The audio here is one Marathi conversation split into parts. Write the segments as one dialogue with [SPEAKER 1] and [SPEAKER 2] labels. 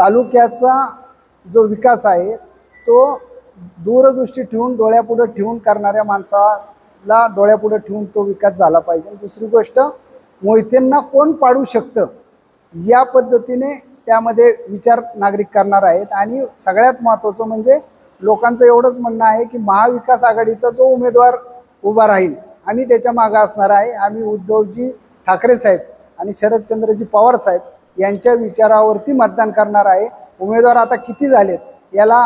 [SPEAKER 1] तालुक्याचा जो विकास आहे तो दूरदृष्टी ठेवून डोळ्यापुढे ठेवून करणाऱ्या माणसाला डोळ्यापुढे ठेवून तो विकास झाला पाहिजे। दुसरी गोष्ट, मोहितेंना कोण पाडू शकतं या पद्धतीने त्यामध्ये विचार नागरिक करणार आहेत। आणि सगळ्यात महत्त्वाचं म्हणजे लोकांचं एवढंच म्हणणं आहे की महाविकास आघाडीचा जो उमेदवार उभा राहील आम्ही त्याच्या मागे असणार आहे। आम्ही उद्धवजी ठाकरे साहेब आणि शरदचंद्रजी पवार साहेब यांच्या विचारावरती मतदान करणार आहे। उमेदवार आता किती झालेत याला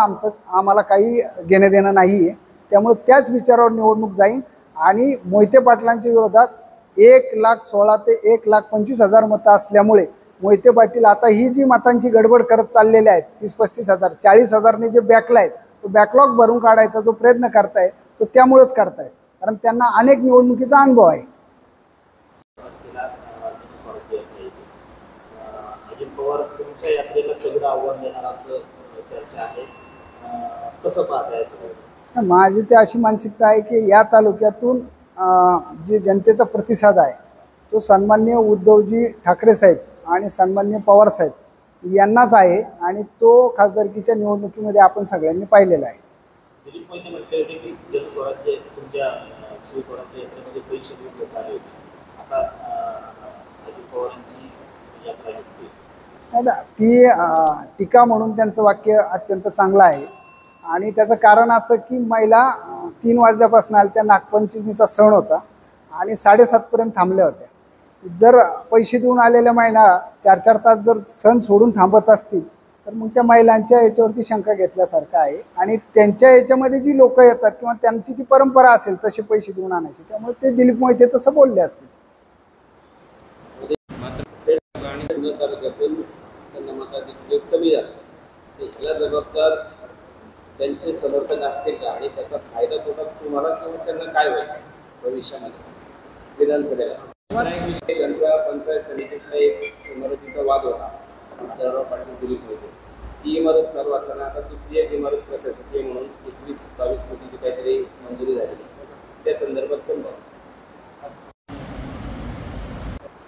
[SPEAKER 1] आम्हाला काही घेणं देणं नाही आहे। त्यामुळे त्याच विचारावर निवडणूक जाईल आणि मोहिते पाटलांच्या विरोधात 1,16,000 ते 1,25,000 मतं असल्यामुळे मोहिते पाटील आता ही जी मतांची गडबड करत चाललेले आहेत 30-35 हजार 40 हजारने जे बॅकला आहेत तो बॅकलॉग भरून काढायचा जो प्रयत्न करतायत तो त्यामुळेच करतायत, कारण त्यांना अनेक निवडणुकीचा अनुभव आहे।
[SPEAKER 2] अजित पवार तुमच्या यात्रेला तेवढं आव्हान देणार असं चर्चा आहे, कसं पाहताय सगळं?
[SPEAKER 1] माझी ते अशी मानसिकता आहे की या तालुक्यातून जे जनतेचा प्रतिसाद आहे तो सन्माननीय उद्धवजी ठाकरे साहेब आणि सन्माननीय पवार साहेब यांनाच आहे आणि तो खासदारकीच्या निवडणुकीमध्ये आपण सगळ्यांनी पाहिलेला आहे।
[SPEAKER 2] दिलीप मोहिते म्हटले होते की जनस्वराज्य तुमच्या शिवस्वराज्य यात्रेमध्ये पैसे देऊन लोक आले होते, आता अजित पवारांची यात्रा घेतली
[SPEAKER 1] ती टीका म्हणून त्यांचं वाक्य अत्यंत चांगलं आहे। आणि त्याचं कारण असं की महिला 3 वाजल्यापासून आल्या, त्या नागपंचमीचा सण होता आणि 7:30 पर्यंत थांबल्या होत्या। जर पैसे देऊन आलेल्या महिला 4-4 तास जर सण सोडून थांबत असतील तर मग त्या महिलांच्या याच्यावरती शंका घेतल्यासारखं आहे। आणि त्यांच्या याच्यामध्ये जी लोक येतात किंवा त्यांची ती परंपरा असेल तसे पैसे देऊन आणायचे, त्यामुळे ते दिलीप मोहिते तसं बोलले असतील।
[SPEAKER 3] कमी झाला जबाबदार त्यांचे समर्थक असतील का आणि त्याचा फायदा तोटा तुम्हाला किंवा त्यांना काय होईल भविष्यामध्ये विधानसभेला? त्यांचा पंचायत समितीचा एक इमारतीचा वाद होता, आढळराव पाटील दिलीप मोहिते, ती इमारत चालू असताना आता दुसरी एक इमारत प्रशासकीय म्हणून 21-22 कोटीची काहीतरी मंजुरी झालेली, त्या संदर्भात पण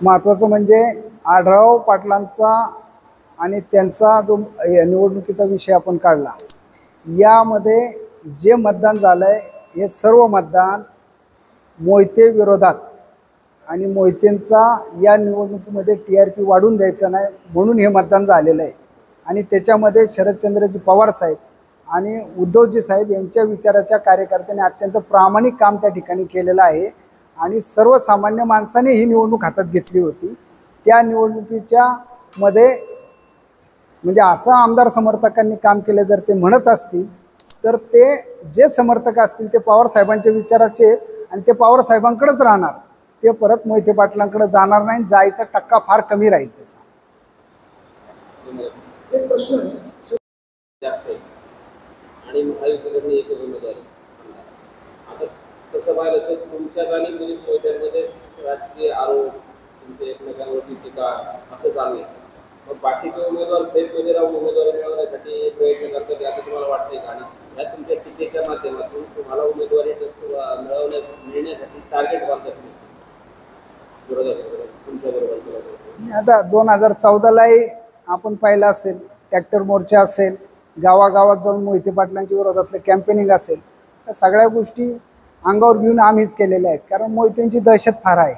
[SPEAKER 1] महत्त्वाचं म्हणजे आढळराव पाटलांचा आणि त्यांचा जो निवडणुकीचा विषय आपण काढला यामध्ये जे मतदान झालं आहे हे सर्व मतदान मोहिते विरोधात आणि मोहितेंचा या निवडणुकीमध्ये TRP वाढून द्यायचं नाही म्हणून हे मतदान झालेलं आहे। आणि त्याच्यामध्ये शरदचंद्रजी पवार साहेब आणि उद्धवजी साहेब यांच्या विचाराच्या कार्यकर्त्यांनी अत्यंत प्रामाणिक काम त्या ठिकाणी केलेलं आहे। आणि सर्वसामान्य माणसाने ही निवडणूक हातात घेतली होती। त्या निवडणुकीच्या मध्ये म्हणजे असं आमदार समर्थकांनी काम केलं जर ते म्हणत असतील तर ते जे समर्थक असतील ते पवार साहेबांच्या विचाराचे आणि ते पवार साहेबांकडेच राहणार, ते परत मोहिते पाटलांकडे जाणार नाही, जायचा टक्का फार कमी राहील त्याचा।
[SPEAKER 3] एक प्रश्न जास्त आहे आणि महायुतीकडून एकच उमेदवार आहे। आता तसं पाहिलं तर तुमच्या आणि दिलीप मोहित्यांमध्येच राजकीय आरोप, तुमच्या एकमेकांवरती टीका असं चालू आहे। मग बाकीचे उमेदवार सेफमध्ये राहून उमेदवारी मिळवण्यासाठी प्रयत्न करतात असं तुम्हाला वाटतंय का? आणि ह्या तुमच्या टीकेच्या माध्यमातून तुम्हाला उमेदवारी मिळण्यासाठी टार्गेट बांधतात तुमच्या बरोबर?
[SPEAKER 1] आता 2014लाही आपण पाहिलं असेल, ट्रॅक्टर मोर्चा असेल, गावागावात जाऊन मोहिते पाटलांच्या विरोधातलं कॅम्पेनिंग असेल, त्या सगळ्या गोष्टी अंगावर घेऊन आम्हीच केलेल्या आहेत। कारण मोहितेंची दहशत फार आहे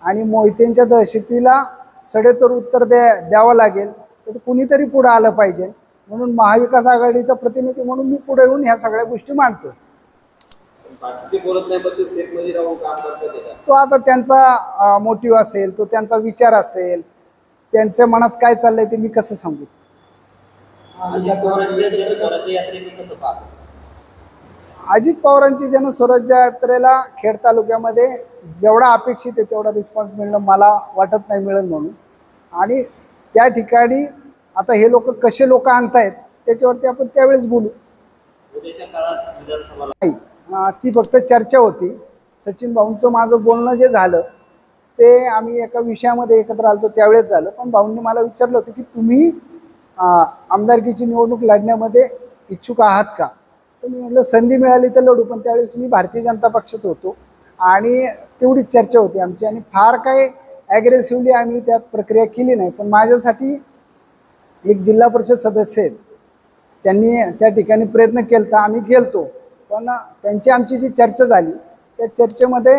[SPEAKER 1] आणि मोहितेंच्या दहशतीला सडेतोड उत्तर द्यावं लागेल तर कुणीतरी पुढे आलं पाहिजे, म्हणून महाविकास आघाडीचा प्रतिनिधी म्हणून मी पुढे येऊन ह्या सगळ्या गोष्टी मांडतोय। तो आता त्यांचा मोटिव्ह असेल, तो त्यांचा विचार असेल, त्यांच्या मनात काय चाललंय ते मी कसं सांगू? अजित पवारांची जनस्वराज्य यात्रेला खेड तालुक्यामध्ये जेवढा अपेक्षित आहे तेवढा रिस्पॉन्स मिळणं मला वाटत नाही मिळेल म्हणून। आणि त्या ठिकाणी आता हे लोक कसे लोक आणतायत त्याच्यावरती आपण त्यावेळेस बोलू। ती फक्त चर्चा होती। सचिन भाऊंचं माझं बोलणं जे झालं ते आम्ही एका विषयामध्ये एकत्र आलतो त्यावेळेस झालं, पण भाऊंनी मला विचारलं होतं की तुम्ही आमदारकीची निवडणूक लढण्यामध्ये इच्छुक आहात का? तर मी म्हटलं संधी मिळाली तर लढू, पण त्यावेळेस मी भारतीय जनता पक्षात होतो आणि तेवढीच चर्चा होती आमची आणि फार काही ॲग्रेसिव्हली आम्ही त्यात प्रक्रिया केली नाही। पण माझ्यासाठी एक जिल्हा परिषद सदस्य आहेत, त्यांनी त्या ठिकाणी प्रयत्न केला तर आम्ही गेलतो, पण त्यांची आमची जी चर्चा झाली त्या चर्चेमध्ये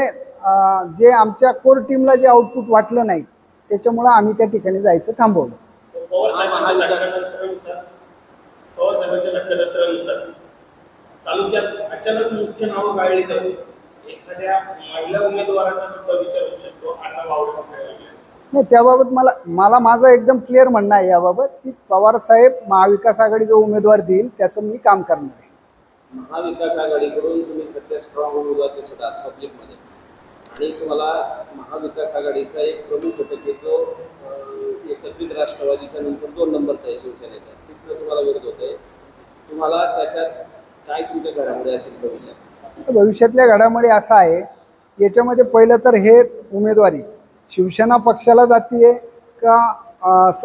[SPEAKER 1] जे आमच्या कोर टीमला जे आउटपुट वाटलं नाही त्याच्यामुळं आम्ही त्या ठिकाणी जायचं थांबवलं.
[SPEAKER 2] पवार साहेबांच्या लक्षानुसार तालुक्यात अचानक मुख्य नावं गाळली जाऊन एखाद्या महिला उमेदवाराचा सुद्धा विचार होऊ शकतो असा वावर पकडला गेला.
[SPEAKER 1] नाही, त्याबाबत मला माझं एकदम क्लिअर म्हणणं आहे याबाबत की पवारसाहेब महाविकास आघाडी जो उमेदवार देईल त्याचं मी काम करणार आहे.
[SPEAKER 3] महाविकास आघाडीकडून तुम्ही सध्या स्ट्रॉंग उमेदवार दिसत आहात पब्लिकमध्ये, आणि तुम्हाला महाविकास आघाडीचा एक प्रमुख घटक आहे जो एकत्रित राष्ट्रवादीच्या नंतर 2 नंबरचा आहे शिवसेनेचा, तिथलं तुम्हाला विरोध होत आहे. तुम्हाला त्याच्यात काय तुमच्या घडामोडी असेल भविष्यात?
[SPEAKER 1] भविष्यातल्या घडामोडी असा आहे, याच्यामध्ये पहिलं तर हे उमेदवारी शिवसेना पक्षाला जातीये का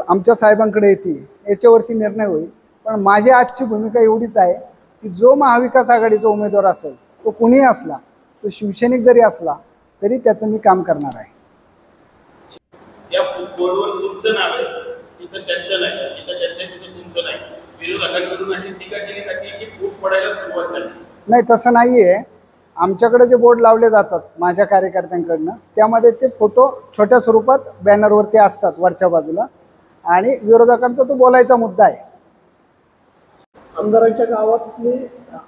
[SPEAKER 1] आमच्या साहेबांकडे येते याच्यावरती निर्णय होईल. पण माझी आजची भूमिका एवढीच आहे की जो महाविकास आघाडीचा उमेदवार असेल तो कुणीही असला, तो शिवसैनिक जरी असला तरी त्याचं मी काम करणार आहे.
[SPEAKER 2] त्या बोर्डवर तुमचं नाव आहे, तिथं त्यांचं नाही, तिथं त्यांचं तिथं तुमचं नाही. विरोधकांकडून अशी टीका केली जाते की फूट पडायला सुरुवात झाली.
[SPEAKER 1] नाही, तसं नाही आहे. आमच्याकडे जे बोर्ड लावले जातात माझ्या कार्यकर्त्यांकडनं त्यामध्ये ते फोटो छोट्या स्वरूपात बॅनरवरती असतात वरच्या बाजूला, आणि विरोधकांचा तो बोलायचा मुद्दा आहे.
[SPEAKER 4] आमदारांच्या गावातले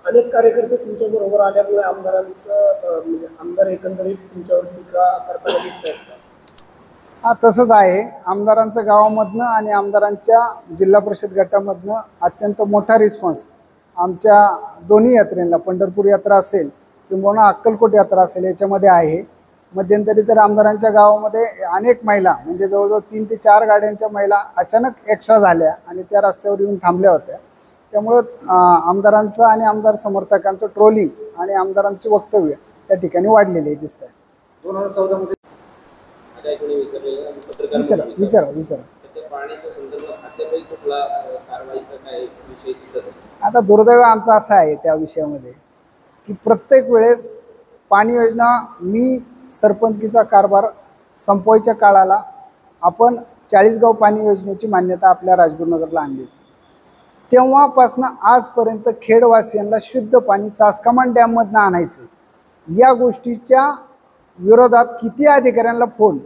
[SPEAKER 4] अनेक कार्यकर्ते तुमच्या बरोबर आल्यामुळे आमदारांचं म्हणजे आमदार एकंदरीत तुमच्यावर टीका करताना दिसत आहेत.
[SPEAKER 1] हा, तसंच आहे. आमदारांचं गावामधनं आणि आमदारांच्या जिल्हा परिषद गटामधनं अत्यंत मोठा रिस्पॉन्स आमच्या दोन्ही यात्रेला, पंढरपूर यात्रा असेल किंवा अक्कलकोट यात्रा असेल, याच्यामध्ये आहे. मध्यंतरी तर आमदारांच्या गावामध्ये अनेक महिला म्हणजे जवळजवळ 3 ते 4 गाड्यांच्या महिला अचानक एक्स्ट्रा झाल्या आणि त्या रस्त्यावर येऊन थांबल्या होत्या. त्यामुळं आमदारांचं आणि आमदार समर्थकांचं ट्रोलिंग आणि आमदारांची वक्तव्य त्या ठिकाणी वाढलेली दिसत आहे.
[SPEAKER 4] 2014 मध्ये
[SPEAKER 1] विचारा.
[SPEAKER 3] पाण्याच्या संदर्भात अद्यापही कुठला कारवाईचा काय विषय दिसत आहे?
[SPEAKER 1] आता दुर्दैव आमचं असं आहे त्या विषयामध्ये की प्रत्येक वेळेस पाणी योजना, मी सरपंचकीचा कारभार संपवायच्या काळाला आपण 40 गाव पाणी योजनेची मान्यता आपल्या राजगुरुनगरला आणली होती. तेव्हापासून आजपर्यंत खेडवासियांना शुद्ध पाणी चासकमान डॅममधनं आणायचं, या गोष्टीच्या विरोधात किती अधिकाऱ्यांना फोन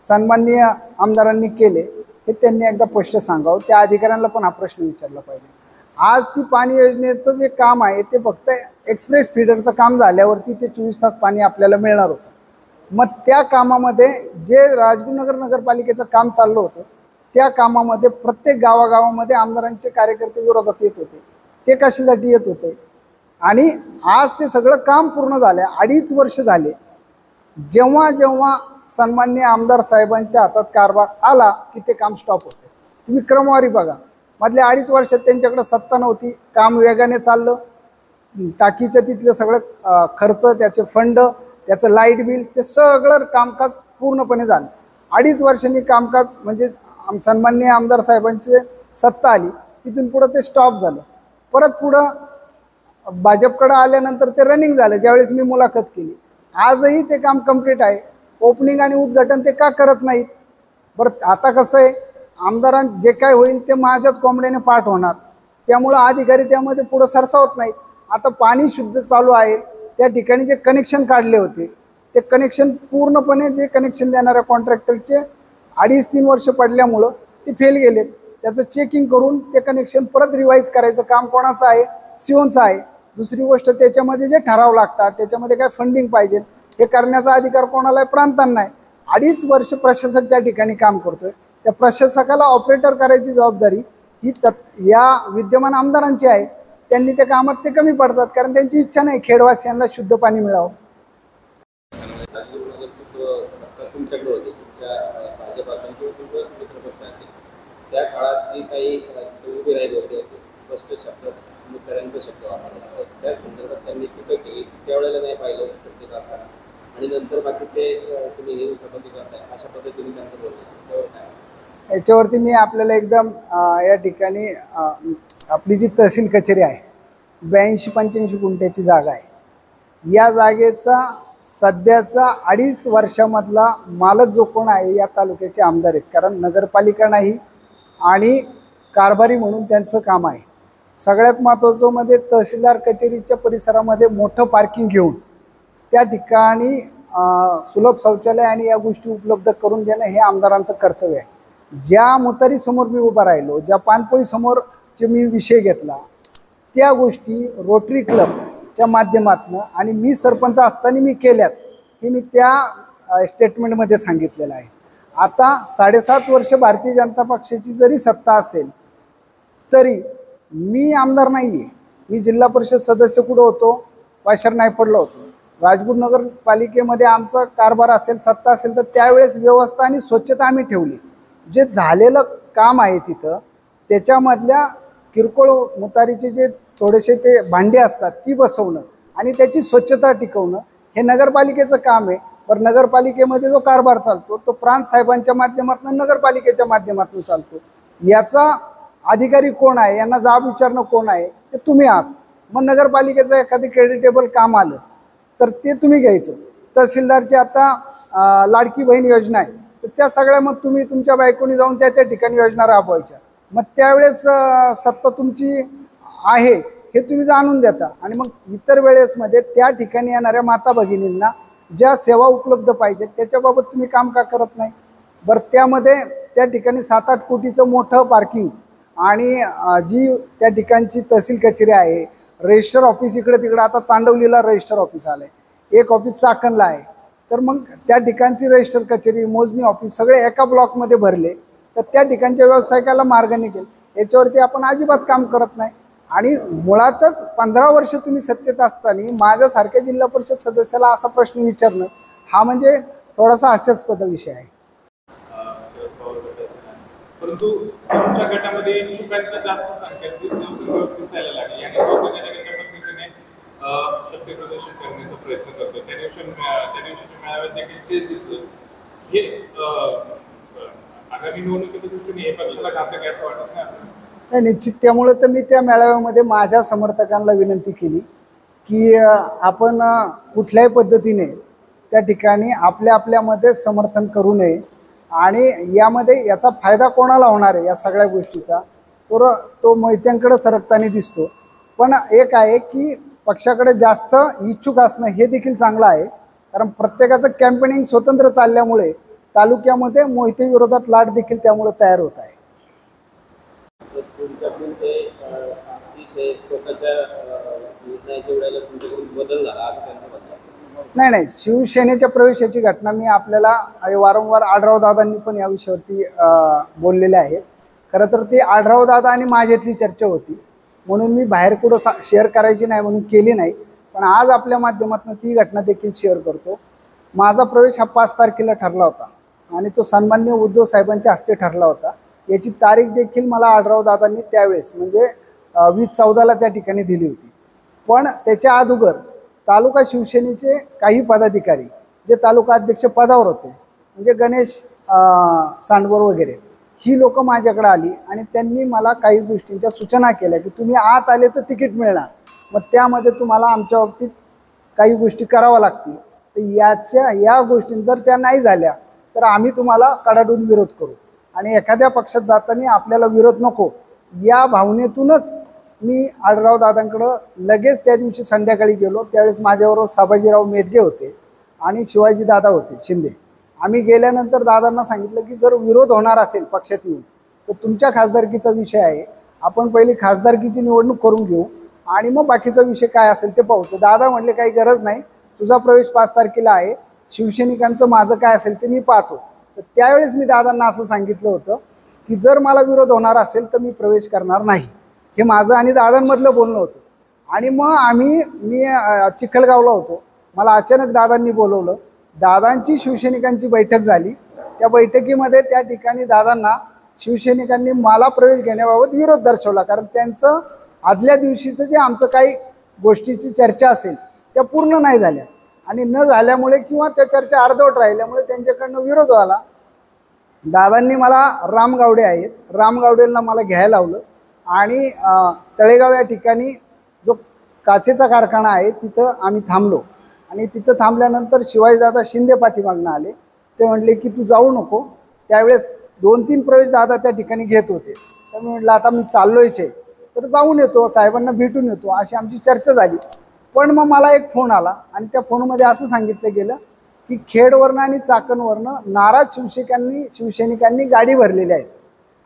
[SPEAKER 1] सन्माननीय आमदारांनी केले हे त्यांनी एकदा स्पष्ट सांगावं. त्या अधिकाऱ्यांना पण हा प्रश्न विचारला पाहिजे. आज ती पाणी योजनेचं जे काम आहे ते फक्त एक्सप्रेस फीडरचं काम झाल्यावरती ते 24 तास पाणी आपल्याला मिळणार होतं. मग त्या कामामध्ये जे राजगुरुनगर नगरपालिकेचं काम चाललं होतं त्या कामामध्ये प्रत्येक गावागावामध्ये आमदारांचे कार्यकर्ते विरोधात येत होते. ते कशासाठी येत होते? आणि आज ते सगळं काम पूर्ण झालं, 2.5 वर्ष झाले. जेव्हा जेव्हा सन्माननीय आमदार साहेबांच्या हातात कारभार आला की ते काम स्टॉप होते. तुम्ही क्रमवारी बघा, मधल्या 2.5 वर्षात त्यांच्याकडे सत्ता नव्हती, काम वेगाने चाललं, टाकीचं तिथलं सगळं खर्च, त्याचे फंड, त्याचं लाईट बिल, ते सगळं कामकाज पूर्णपणे झालं. 2.5 वर्षांनी कामकाज म्हणजे सन्माननीय आमदार साहेबांची सत्ता आली, तिथून पुढं ते स्टॉप झालं. परत पुढं भाजपकडं आल्यानंतर ते रनिंग झालं. ज्यावेळेस मी मुलाखत केली, आजही ते काम कंप्लीट आहे. ओपनिंग आणि उद्घाटन ते का करत नाहीत? बरं, आता कसं आहे, आमदारां जे काय होईल ते माझ्याच कोंबड्याने पाठ होणार, त्यामुळं अधिकारी त्यामध्ये पुढं सरसावत नाहीत. आता पाणी शुद्ध चालू आहे, त्या ठिकाणी जे कनेक्शन काढले होते ते कनेक्शन पूर्णपणे जे कनेक्शन देणाऱ्या कॉन्ट्रॅक्टरचे 2.5-3 वर्ष पडल्यामुळं ते फेल गेलेत. त्याचं चेकिंग करून ते कनेक्शन परत रिवाईज करायचं काम कोणाचं आहे? सिओनचं आहे. दुसरी गोष्ट, त्याच्यामध्ये जे ठराव लागतात, त्याच्यामध्ये काय फंडिंग पाहिजे, हे करण्याचा अधिकार कोणाला आहे? प्रांतांना आहे. 2.5 वर्ष प्रशासक त्या ठिकाणी काम करतोय. त्या प्रशासकाला ऑपरेटर करायची जबाबदारी ही या विद्यमान आमदारांची आहे. त्यांनी त्या कामात ते कमी पडतात, कारण त्यांची इच्छा नाही खेडवासियांना शुद्ध पाणी मिळावं.
[SPEAKER 3] सत्ता तुमच्याकडे होती, तुमच्या भाजप असेल किंवा तुमचा मित्रपक्ष असेल, त्या काळात जी काही उभे राहिले होते स्पष्ट शब्द मुख्यमंत्र्यांचा शब्द वापरला, त्या संदर्भात त्यांनी टीका केली. त्यावेळेला नाही पाहिलं सत्तेत असताना, आणि नंतर बाकीचे तुम्ही हे उचापती करताय अशा पद्धतीने त्यांचं बोलणं, त्यावर काय?
[SPEAKER 1] याच्यावरती मी आपल्याला एकदम या ठिकाणी आपली जी तहसील कचेरी आहे 82-85 गुंठ्याची जागा आहे. या जागेचा सध्याचा 2.5 वर्षामधला मालक जो कोण आहे या तालुक्याचे आमदार आहेत. कारण नगरपालिका नाही आणि कारभारी म्हणून त्यांचं काम आहे. सगळ्यात महत्त्वाचं म्हणजे तहसीलदार कचेरीच्या परिसरामध्ये मोठं पार्किंग घेऊन त्या ठिकाणी सुलभ शौचालय आणि या गोष्टी उपलब्ध करून देणं हे आमदारांचं कर्तव्य आहे. ज्या मुतारीसमोर मी उभा राहिलो, ज्या पानपोईसमोरचे मी विषय घेतला, त्या गोष्टी रोटरी क्लबच्या माध्यमातून आणि मी सरपंच असताना मी केल्यात हे मी त्या स्टेटमेंटमध्ये सांगितलेलं आहे. आता 7.5 वर्ष भारतीय जनता पक्षाची जरी सत्ता असेल तरी मी आमदार नाही आहे. मी जिल्हा परिषद सदस्य कुठं होतो, वाशर नाही पडलो होतो. राजगुर नगरपालिकेमध्ये आमचा कारभार असेल, सत्ता असेल तर त्यावेळेस व्यवस्था आणि स्वच्छता आम्ही ठेवली. जे झालेलं काम आहे तिथं त्याच्यामधल्या किरकोळ मुतारीचे जे थोडेसे ते भांडे असतात ती बसवणं आणि त्याची स्वच्छता टिकवणं हे नगरपालिकेचं काम आहे. पण नगरपालिकेमध्ये जो कारभार चालतो तो प्रांत साहेबांच्या माध्यमातून, नगरपालिकेच्या माध्यमातून चालतो. याचा अधिकारी कोण आहे, यांना जाब विचारणं कोण आहे ते तुम्ही आहात. मग नगरपालिकेचं एखादी क्रेडिटेबल काम आलं तर ते तुम्ही घ्यायचं. तहसीलदारची आता लाडकी बहीण योजना आहे तर त्या सगळ्या मग तुम्ही तुमच्या बायकोनी जाऊन त्या ठिकाणी योजना राबवायच्या. मग त्यावेळेस सत्ता तुमची आहे हे तुम्ही जाणून देता आणि मग इतर वेळेसमध्ये त्या ठिकाणी येणाऱ्या माता भगिनींना ज्या सेवा उपलब्ध पाहिजेत त्याच्याबाबत तुम्ही काम का करत नाही? बरं, त्यामध्ये त्या ठिकाणी 7-8 कोटीचं मोठं पार्किंग आणि जी त्या ठिकाणची तहसील कचेरी आहे, रजिस्टर ऑफिस इकडे तिकडे, आता चांडवलीला रजिस्टर ऑफिस आलं आहे, एक ऑफिस चाकणला आहे. तर मग त्या ठिकाणची रजिस्टर कचेरी, मोजणी ऑफिस सगळे एका ब्लॉकमध्ये भरले तर त्या ठिकाणच्या व्यावसायिकाला मार्ग निघेल. याच्यावरती आपण अजिबात काम करत नाही. आणि मुळातच 15 वर्ष तुम्ही सत्तेत असताना माझ्यासारख्या जिल्हा परिषद सदस्याला असा प्रश्न विचारणं हा म्हणजे थोडासा हास्यास्पद विषय आहे.
[SPEAKER 5] परंतु तुमच्या गटामध्ये इच्छुकांची जास्त संख्या दिवसेंदिवस दिसायला लागली आणि जो ज्या पद्धतीने शक्ती प्रदर्शन करण्याचा प्रयत्न करतो त्या दिवशीच्या मेळाव्यात देखील तेच दिसलं. हे आगामी निवडणुकीच्या दृष्टीने हे पक्षाला घातक आहे असं वाटत नाही?
[SPEAKER 1] नाही, निश्चित. त्यामुळे तर मी त्या मेळाव्यामध्ये माझ्या समर्थकांना विनंती केली की आपण कुठल्याही पद्धतीने त्या ठिकाणी आपल्यामध्ये समर्थन करू नये आणि यामध्ये याचा फायदा कोणाला होणार आहे या सगळ्या गोष्टीचा तो मोहित्यांकडे सरकताना दिसतो. पण एक आहे की पक्षाकडे जास्त इच्छुक असणं हे देखील चांगलं आहे, कारण प्रत्येकाचं कॅम्पेनिंग स्वतंत्र चालल्यामुळे तालुक्यामध्ये मोहिते विरोधात लाट देखील त्यामुळे तयार होत आहे.
[SPEAKER 3] तुमच्याकडून ते अतिशय लोकांच्या निर्णयाच्या वेळेला तुमच्याकडून बदल झाला असं त्यांचं म्हणणं आहे?
[SPEAKER 1] नाही, शिवसेनेच्या प्रवेशाची घटना मी आपल्याला वारंवार आढराव दादांनी पण या विषयावरती बोललेले आहेत. खरं तर ती आढराव दादा आणि माझ्यातली चर्चा होती म्हणून मी बाहेर कुठं शेअर करायची नाही म्हणून केली नाही. पण आज आपल्या माध्यमातून ती घटना देखील शेअर करतो. माझा प्रवेश हा 5 तारखेला ठरला होता आणि तो सन्माननीय उद्धव साहेबांच्या हस्ते ठरला होता. याची तारीख देखील मला आढराव दादांनी त्यावेळेस म्हणजे 2014ला त्या ठिकाणी दिली होती. पण त्याच्या अगोदर तालुका शिवसेनेचे काही पदाधिकारी जे तालुका अध्यक्ष पदावर होते म्हणजे गणेश सांडवर वगैरे ही लोक माझ्याकडे आली आणि त्यांनी मला काही गोष्टींच्या सूचना केल्या की तुम्ही आत आले तर तिकीट मिळणार, मग त्यामध्ये तुम्हाला आमच्या बाबतीत काही गोष्टी कराव्या लागतील. तर या गोष्टी जर त्या नाही झाल्या तर आम्ही तुम्हाला कडाडून विरोध करू आणि एखाद्या पक्षात जाताना आपल्याला विरोध नको या भावनेतूनच मी आढराव दादांकडं लगेच त्या दिवशी संध्याकाळी गेलो. त्यावेळेस माझ्याबरोबर संभाजीराव मेदगे होते आणि शिवाजी दादा होते शिंदे. आम्ही गेल्यानंतर दादांना सांगितलं की जर विरोध होणार असेल पक्षात येऊन तर तुमच्या खासदारकीचा विषय आहे, आपण पहिली खासदारकीची निवडणूक करून घेऊ आणि मग बाकीचा विषय काय असेल ते पाहू. तर दादा म्हटले काही गरज नाही, तुझा प्रवेश 5 तारखेला आहे, शिवसैनिकांचं माझं काय असेल ते मी पाहतो. तर त्यावेळेस मी दादांना असं सांगितलं होतं की जर मला विरोध होणार असेल तर मी प्रवेश करणार नाही. हे माझं आणि दादांमधलं बोलणं होतं. आणि मग मी चिखलगावला होतो, मला अचानक दादांनी बोलवलं. दादांची शिवसैनिकांची बैठक झाली. त्या बैठकीमध्ये त्या ठिकाणी दादांना शिवसैनिकांनी मला प्रवेश घेण्याबाबत विरोध दर्शवला, कारण त्यांचं आदल्या दिवशीचं जे आमचं काही गोष्टीची चर्चा असेल त्या पूर्ण नाही झाल्या आणि न झाल्यामुळे किंवा त्या चर्चा अर्धवट राहिल्यामुळे त्यांच्याकडनं विरोध झाला. दादांनी मला रामगावडे आहेत, रामगावडेंना मला घ्यायला लावलं आणि तळेगाव या ठिकाणी जो काचेचा कारखाना आहे तिथं आम्ही थांबलो आणि तिथं थांबल्यानंतर शिवाजीदादा शिंदे पाठीमागणं आले. ते म्हटले की तू जाऊ नको. त्यावेळेस 2-3 प्रवेश दादा त्या ठिकाणी घेत होते. तर मी म्हटलं आता मी चाललोयच आहे, तर जाऊन येतो, साहेबांना भेटून येतो, अशी आमची चर्चा झाली. पण मग मला एक फोन आला आणि त्या फोनमध्ये असं सांगितलं गेलं की खेडवरनं आणि चाकणवरनं नाराज शिवसैनिकांनी गाडी भरलेली आहेत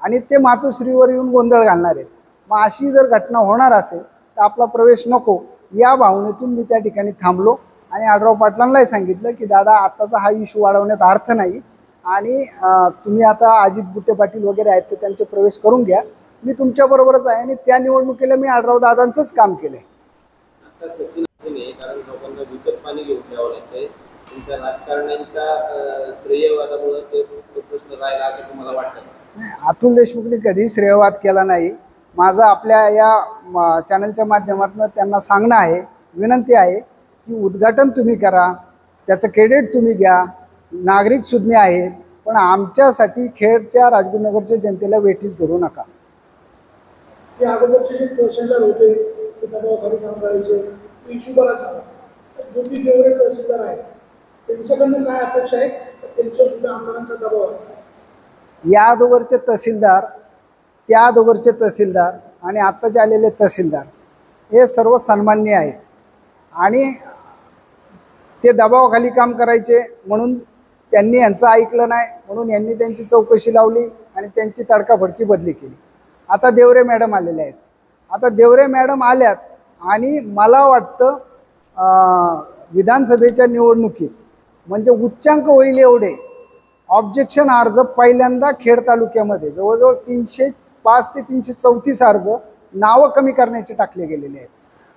[SPEAKER 1] आणि ते मातोश्रीवर येऊन गोंधळ घालणार आहेत. मग अशी जर घटना होणार असेल तर आपला प्रवेश नको, या भावनेतून मी त्या ठिकाणी थांबलो आणि आढराव पाटलांनाही सांगितलं की दादा आत्ताचा हा इश्यू वाढवण्यात अर्थ नाही आणि तुम्ही आता अजित बुट्टे पाटील वगैरे आहेत ते त्यांचे प्रवेश करून घ्या, मी तुमच्याबरोबरच आहे. आणि त्या निवडणुकीला मी आढराव दादांचंच काम केलं आहे.
[SPEAKER 3] आता सचिन कारण लोकांना विकत पाणी घेऊन द्यावं लागतंय, तुमच्या राजकारण्यांच्या श्रेयवादामुळे ते प्रश्न राहिला असं तुम्हाला वाटतं?
[SPEAKER 1] अतुल देशमुखने कधी श्रेयवाद केला नाही. माझं आपल्या या चॅनलच्या माध्यमातून त्यांना सांगणं आहे, विनंती आहे की उद्घाटन तुम्ही करा, त्याचं क्रेडिट तुम्ही घ्या, नागरिक सुज्ञ आहेत, पण आमच्यासाठी खेडच्या राजगुरुनगरच्या जनतेला वेठीस धरू नका.
[SPEAKER 4] ते अगोदरचे जे तहसीलदार होते ते दबावाखाली काम करायचे, ते इश्यू बराच झाला. ज्योती देवरे तहसीलदार आहेत, त्यांच्याकडनं काय अपेक्षा आहे? त्यांच्या सुद्धा आमदारांचा दबाव आहे.
[SPEAKER 1] या अगोदरचे तहसीलदार, त्या अगोदरचे तहसीलदार आणि आत्ताचे आलेले तहसीलदार हे सर्व सन्माननीय आहेत आणि ते दबावाखाली काम करायचे म्हणून त्यांनी यांचं ऐकलं नाही, म्हणून यांनी त्यांची चौकशी लावली आणि त्यांची तडकाफडकी बदली केली. आता देवरे मॅडम आलेले आहेत. आता देवरे मॅडम आल्यात आणि मला वाटतं विधानसभेच्या निवडणुकीत म्हणजे उच्चांक होईल एवढे ऑब्जेक्शन अर्ज पहिल्यांदा खेड तालुक्यामध्ये जवळजवळ 305 ते 334 अर्ज नावं कमी करण्याचे टाकले गेलेले आहेत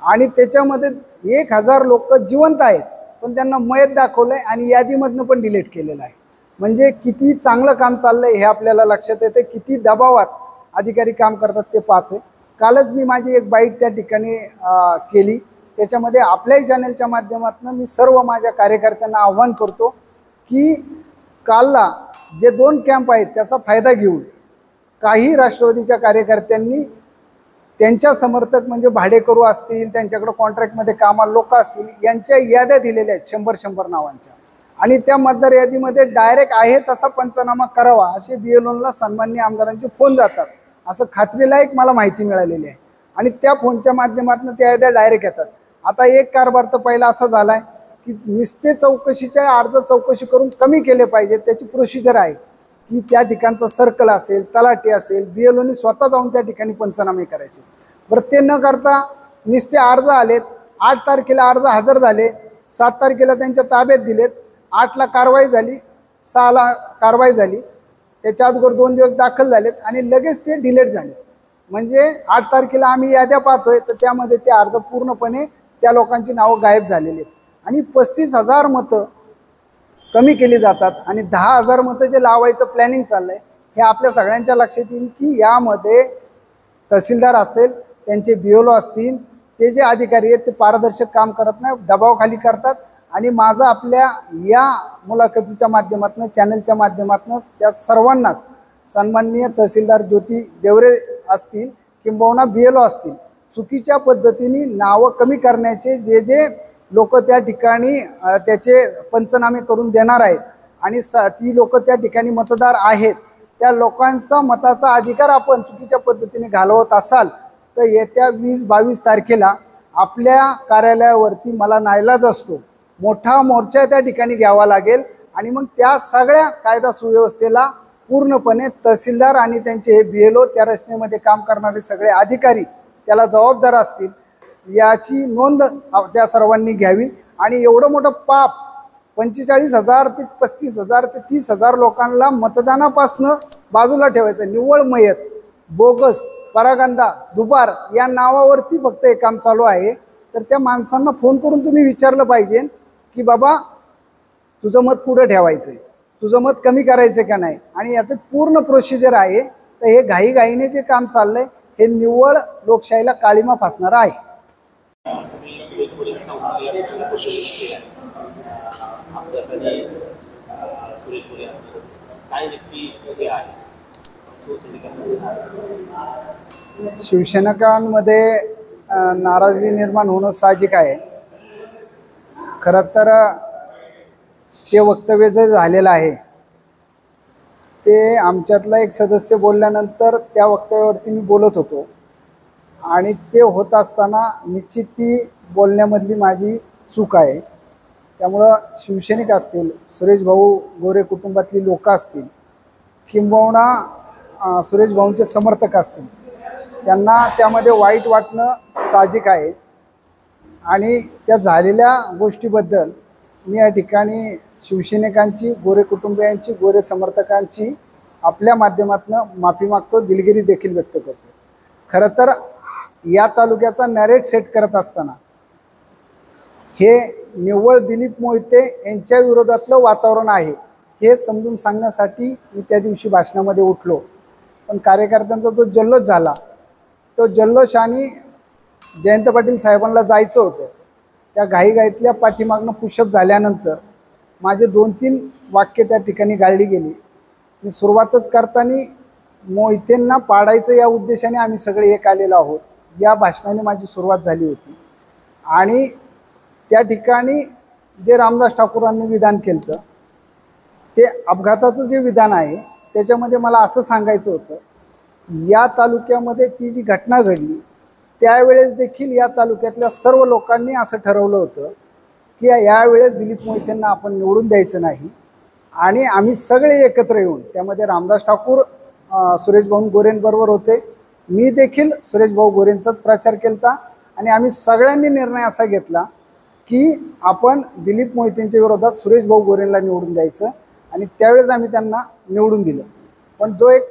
[SPEAKER 1] आणि त्याच्यामध्ये 1000 लोक जिवंत आहेत पण त्यांना मयत दाखवलं आहे आणि यादीमधनं पण डिलीट केलेलं आहे. म्हणजे किती चांगलं काम चाललं आहे हे आपल्याला लक्षात येते, किती दबावात अधिकारी काम करतात ते पाहतोय. कालच मी माझी एक बाईट त्या ठिकाणी केली, त्याच्यामध्ये आपल्याही चॅनलच्या माध्यमातून मी सर्व माझ्या कार्यकर्त्यांना आव्हान करतो की कालला जे 2 कॅम्प आहेत त्याचा फायदा घेऊन काही राष्ट्रवादीच्या कार्यकर्त्यांनी त्यांच्या समर्थक म्हणजे भाडेकरू असतील, त्यांच्याकडे कॉन्ट्रॅक्टमध्ये कामाला लोक असतील, यांच्या याद्या दिलेल्या आहेत 100 नावांच्या आणि त्या मतदार यादीमध्ये डायरेक्ट आहे तसा पंचनामा करावा असे BLOला सन्माननीय आमदारांचे फोन जातात, असं खात्रीलायक मला माहिती मिळालेली आहे आणि त्या फोनच्या माध्यमातून त्या याद्या डायरेक्ट येतात. आता एक कारभार तर पहिला असा झाला आहे की नुसते चौकशीच्या अर्ज चौकशी करून कमी केले पाहिजे, त्याची प्रोसिजर आहे की त्या ठिकाणचं सर्कल असेल, तलाठी असेल, BLOनी स्वतः जाऊन त्या ठिकाणी पंचनामे करायचे. बरं ते न करता नुसते अर्ज आलेत, 8 तारखेला अर्ज हजर झाले, 7 तारखेला त्यांच्या ताब्यात दिलेत, 8ला कारवाई झाली, 6ला कारवाई झाली, त्याच्या अगोदर 2 दिवस दाखल झालेत आणि लगेच ते डिलीट झाले. म्हणजे 8 तारखेला आम्ही याद्या पाहतोय तर त्यामध्ये ते अर्ज पूर्णपणे त्या लोकांची नावं गायब झालेली आहेत आणि 35,000 मतं कमी केली जातात आणि 10,000 मतं जे लावायचं प्लॅनिंग चाललं आहे हे आपल्या सगळ्यांच्या लक्षात येईल की यामध्ये तहसीलदार असेल, त्यांचे BLO असतील, ते जे अधिकारी आहेत ते पारदर्शक काम करत नाही, दबावाखाली करतात. आणि माझं आपल्या या मुलाखतीच्या माध्यमातून चॅनलच्या माध्यमातून त्या सर्वांनाच सन्माननीय तहसीलदार ज्योती देवरे असतील किंबहुना BLO असतील, चुकीच्या पद्धतीने नावं कमी करण्याचे जे लोक त्या ठिकाणी त्याचे पंचनामे करून देणार आहेत आणि ती लोक त्या ठिकाणी मतदार आहेत, त्या लोकांचा मताचा अधिकार आपण चुकीच्या पद्धतीने घालवत असाल तर येत्या 20-22 तारखेला आपल्या कार्यालयावरती मला नाईलाज असतो मोठा मोर्चा त्या ठिकाणी घ्यावा लागेल आणि मग त्या सगळ्या कायदा सुव्यवस्थेला पूर्णपणे तहसीलदार आणि त्यांचे BLO त्या रचनेमध्ये काम करणारे सगळे अधिकारी त्याला जबाबदार असतील याची नोंद त्या सर्वांनी घ्यावी. आणि एवढं मोठं पाप 45,000 ते 35,000 ते 30,000 लोकांना मतदानापासनं बाजूला ठेवायचं, निव्वळ मयत, बोगस, परागंदा, दुबार या नावावरती फक्त हे काम चालू आहे. तर त्या माणसांना फोन करून तुम्ही विचारलं पाहिजे की बाबा तुझं मत कुठं ठेवायचं आहे, तुझं मत कमी करायचं का नाही, आणि याचं पूर्ण प्रोसिजर आहे. तर हे घाईघाईने जे काम चाललंय हे निव्वळ लोकशाहीला काळीमा फासणारं आहे.
[SPEAKER 2] सुरेश बोरेंचा उल्लेख सुरेश बोरे काय नक्की हे आहे
[SPEAKER 1] शिवसैनिकांमध्ये नाराजी निर्माण होणं साहजिक आहे. खरं तर ते वक्तव्य जे झालेलं आहे ते आमच्यातला एक सदस्य बोलल्यानंतर त्या वक्तव्यावरती मी बोलत होतो आणि ते होत असताना निश्चित ती बोलण्यामधली माझी चूक आहे. त्यामुळं शिवसैनिक असतील, सुरेश भाऊ गोरे कुटुंबातली लोक असतील किंबहुना सुरेश भाऊंचे समर्थक असतील, त्यांना त्यामध्ये वाईट वाटणं साहजिक आहे. आणि त्या झालेल्या गोष्टीबद्दल मी या ठिकाणी शिवसैनिकांची, गोरे कुटुंबियांची, गोरे समर्थकांची आपल्या माध्यमातून माफी मागतो, दिलगिरी देखील व्यक्त करतो. खरं तर या तालुक्याचा नॅरेट सेट करत असताना हे निव्वळ दिलीप मोहिते यांच्या विरोधातलं वातावरण आहे हे समजून सांगण्यासाठी मी त्या दिवशी भाषणामध्ये उठलो. पण कार्यकर्त्यांचा जो जल्लोष झाला तो जल्लोष आणि जयंत पाटील साहेबांना जायचं होतं, त्या घाईघाईतल्या पाठीमागनं पुशअप झाल्यानंतर माझे 2-3 वाक्य त्या ठिकाणी गाळली गेली. मी सुरुवातच करताना मोहितेंना पाडायचं या उद्देशाने आम्ही सगळे एक आलेलो आहोत या भाषणाने माझी सुरुवात झाली होती. आणि त्या ठिकाणी जे रामदास ठाकूरांनी विधान केलं ते अपघाताचं जे विधान आहे त्याच्यामध्ये मला असं सांगायचं होतं, या तालुक्यामध्ये ती जी घटना घडली त्यावेळेस देखील या तालुक्यातल्या सर्व लोकांनी असं ठरवलं होतं की यावेळेस दिलीप मोहितेंना आपण निवडून द्यायचं नाही. आणि आम्ही सगळे एकत्र येऊन, त्यामध्ये रामदास ठाकूर सुरेश भाऊ गोरेंबरोबर होते, मी देखील सुरेश भाऊ गोरेंचाच प्रचार केला आणि आम्ही सगळ्यांनी निर्णय असा घेतला की आपण दिलीप मोहितेंच्या विरोधात सुरेश भाऊ गोरेंना निवडून द्यायचं. आणि त्यावेळेस आम्ही त्यांना निवडून दिलं. पण जो एक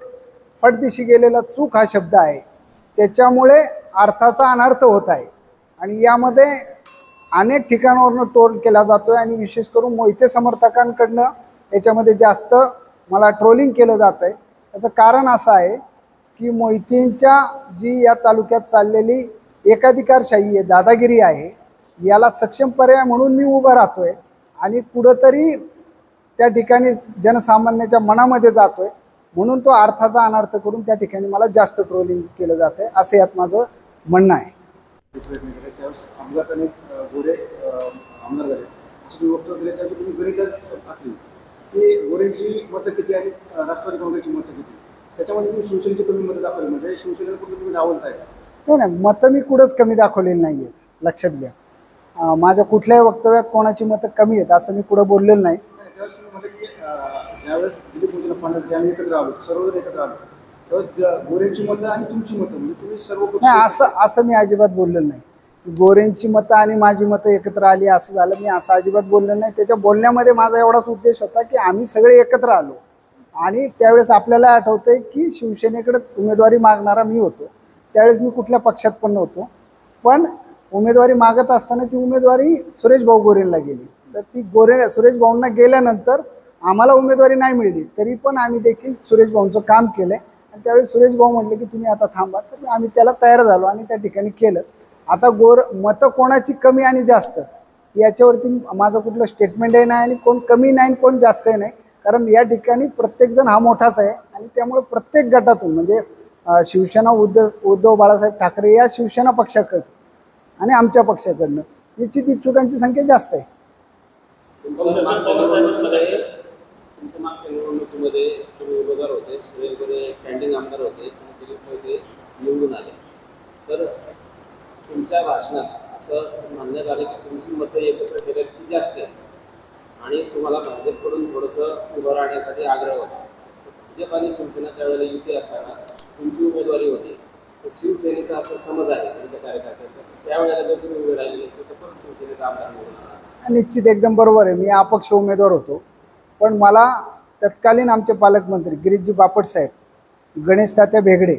[SPEAKER 1] फटदिशी गेलेला चूक हा शब्द आहे त्याच्यामुळे अर्थाचा अनर्थ होत आहे आणि यामध्ये अनेक ठिकाणावरून ट्रोल केला जातो आहे आणि विशेष करून मोहिते समर्थकांकडनं याच्यामध्ये जास्त मला ट्रोलिंग केलं जात आहे. याचं कारण असं आहे की मोहितेंच्या जी या तालुक्यात चाललेली एकाधिकारशाही आहे, दादागिरी आहे, याला सक्षम पर्याय म्हणून मी उभं राहतो आहे आणि कुठंतरी त्या ठिकाणी जनसामान्याच्या मनामध्ये जातो आहे म्हणून तो अर्थाचा अनर्थ करून त्या ठिकाणी मला जास्त ट्रोलिंग केलं जात आहे असं यात माझं म्हणणं आहे.
[SPEAKER 6] त्यावेळेस अपघाताने गोरे आमदार झाले असं तुम्ही वक्तव्य केलं, त्यावेळेस तुम्ही गणितात आखली की गोरेंची मतं किती आणि राष्ट्रवादी काँग्रेसची मतं किती, त्याच्यामध्ये तुम्ही शिवसेनेची कमी मतं दाखवली, म्हणजे शिवसेनेला कुठं तुम्ही डावलताय का?
[SPEAKER 1] नाही, मतं मी कुठंच कमी दाखवलेली नाही आहेत, लक्षात घ्या. माझ्या कुठल्याही वक्तव्यात कोणाची मतं कमी आहेत असं मी कुठं बोललेलं नाही.
[SPEAKER 6] त्यावेळेस तुम्ही म्हटलं की ज्यावेळेस दिलीप मोदीला पाहण्यासाठी आम्ही एकत्र आलो, सर्वजण एकत्र आलो, त्यावेळेस गोरेंची मतं आणि तुमची मतं म्हणजे तुम्ही सर्व
[SPEAKER 1] नाही असं मी अजिबात बोललेलं नाही. गोरेंची मतं आणि माझी मतं एकत्र आली असं झालं, मी असं अजिबात बोललेलं नाही. त्याच्या बोलण्यामध्ये माझा एवढाच उद्देश होता की आम्ही सगळे एकत्र आलो आणि त्यावेळेस आपल्याला आठवतंय की शिवसेनेकडे उमेदवारी मागणारा मी होतो. त्यावेळेस मी कुठल्या पक्षात पण नव्हतो, पण उमेदवारी मागत असताना ती उमेदवारी सुरेश भाऊ गोरेंना गेली. तर ती सुरेश भाऊंना गेल्यानंतर आम्हाला उमेदवारी नाही मिळली तरी पण आम्ही देखील सुरेश भाऊंचं काम केलं आणि त्यावेळेस सुरेश भाऊ म्हटले की तुम्ही आता थांबा, तर आम्ही त्याला तयार झालो आणि त्या ठिकाणी केलं. आता मतं कोणाची कमी आणि जास्त याच्यावरती माझं कुठलं स्टेटमेंटही नाही आणि कोण कमी नाही कोण जास्तही नाही, कारण या ठिकाणी प्रत्येकजण हा मोठाच आहे आणि त्यामुळे प्रत्येक गटातून म्हणजे शिवसेना उद्धव बाळासाहेब ठाकरे या शिवसेना पक्षाकडं आणि आमच्या पक्षाकडनं निश्चित इच्छुकांची संख्या जास्त आहे.
[SPEAKER 3] तुमच्या मागच्या निवडणुकीमध्ये तुम्ही उमेदवार होते, सुरेश गोरे स्टँडिंग आमदार होते आणि दिलीप मोहिते निवडून आले. तर तुमच्या भाषणात असं म्हणण्यात आलं की तुमची मतं एकत्र केल्यात ती जास्त आहे आणि तुम्हाला भाजपकडून थोडंसं उभं राहण्यासाठी आग्रह होता. भाजप आणि शिवसेना त्यावेळेला युती असताना तुमची उमेदवारी होती, तर शिवसेनेचा असा समज आहे त्यांच्या कार्यकर्त्यांचा, त्यावेळेला जर तुम्ही उभे राहिलेले असेल तर परत शिवसेनेचा आमदार निवडून आला असता.
[SPEAKER 1] निश्चित एकदम बरोबर आहे, मी अपक्ष उमेदवार होतो, पण मला तत्कालीन आमचे पालकमंत्री गिरीशजी बापट साहेब, गणेश तात्या भेगडे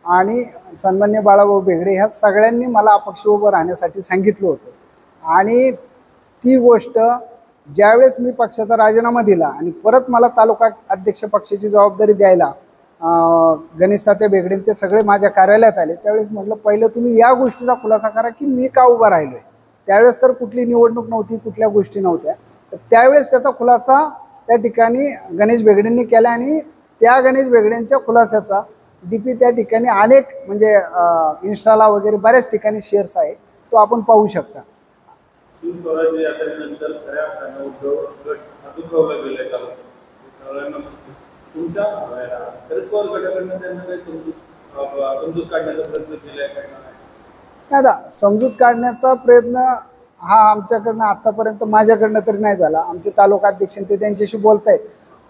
[SPEAKER 1] आणि सन्मान्य बाळाभाऊ भेगडे ह्या सगळ्यांनी मला अपक्ष उभं राहण्यासाठी सांगितलं होतं. आणि ती गोष्ट ज्यावेळेस मी पक्षाचा राजीनामा दिला आणि परत मला तालुका अध्यक्ष पक्षाची जबाबदारी द्यायला गणेश तात्या भेगडे ते सगळे माझ्या कार्यालयात आले, त्यावेळेस म्हटलं पहिलं तुम्ही या गोष्टीचा खुलासा करा की मी का उभा राहिलो आहे. त्यावेळेस तर कुठली निवडणूक नव्हती, कुठल्या गोष्टी नव्हत्या, तर त्यावेळेस त्याचा खुलासा त्या ठिकाणी गणेश भेगडेंनी केला आणि त्या गणेश भेगडेंच्या खुलासाचा DP त्या ठिकाणी अनेक म्हणजे इन्स्टाला वगैरे बऱ्याच ठिकाणी शेअर्स आहे, तो आपण पाहू शकता.
[SPEAKER 5] शिवस्वराज्य यात्रेनंतर खऱ्या अर्थानं उद्धव गट दुखावला गेलाय, सगळ्यांना तुमच्या शरद पवार गटाकडनं त्यांना काही समजूत काढण्याचा प्रयत्न केलाय का?
[SPEAKER 1] दादा, समजूत काढण्याचा प्रयत्न हा आमच्याकडनं आतापर्यंत माझ्याकडनं तरी नाही झाला. आमचे तालुका अध्यक्ष ते त्यांच्याशी बोलतायत.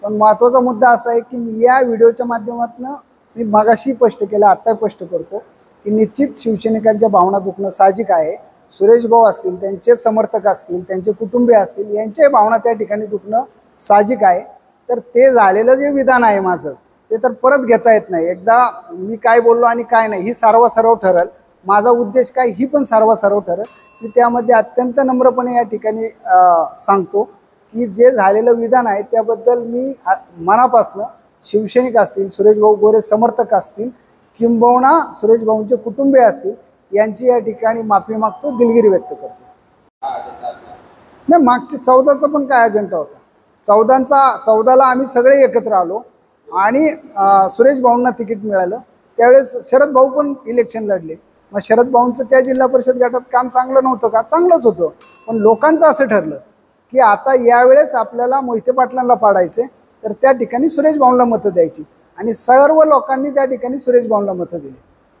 [SPEAKER 1] पण महत्त्वाचा मुद्दा असा आहे की मी या व्हिडिओच्या माध्यमातून मी मगाशी स्पष्ट केलं, आत्ता स्पष्ट करतो की निश्चित शिवसैनिकांच्या भावना दुखणं साहजिक आहे. सुरेश भाऊ असतील, त्यांचे समर्थक असतील, त्यांचे कुटुंबीय असतील, यांच्या भावना त्या ठिकाणी दुखणं साहजिक आहे. तर ते झालेलं जे विधान आहे माझं, ते तर परत घेता येत नाही. एकदा मी काय बोललो आणि काय नाही ही सर्वसार्व ठरल. माझा उद्देश काय ही पण सर्वसार्व ठरल. मी त्यामध्ये अत्यंत नम्रपणे या ठिकाणी सांगतो की जे झालेलं विधान आहे त्याबद्दल मी मनापासनं शिवसैनिक असतील, सुरेश भाऊ गोरे समर्थक असतील, किंबहुना सुरेश भाऊंचे कुटुंबीय असतील, यांची या ठिकाणी माफी मागतो, दिलगिरी व्यक्त करतो. नाही, मागचे 14चा पण काय अजेंडा होता? 14ला आम्ही सगळे एकत्र आलो आणि सुरेश भाऊंना तिकीट मिळालं. त्यावेळेस शरद भाऊ पण इलेक्शन लढले. मग शरद भाऊंचं त्या जिल्हा परिषद गटात काम चांगलं नव्हतं का? चांगलंच होतं. पण लोकांचं असं ठरलं की आता यावेळेस आपल्याला मोहिते पाटलांना पाडायचे, तर त्या ठिकाणी सुरेश भाऊंना मतं द्यायची. आणि सर्व लोकांनी त्या ठिकाणी सुरेश भाऊंना मतं दिली.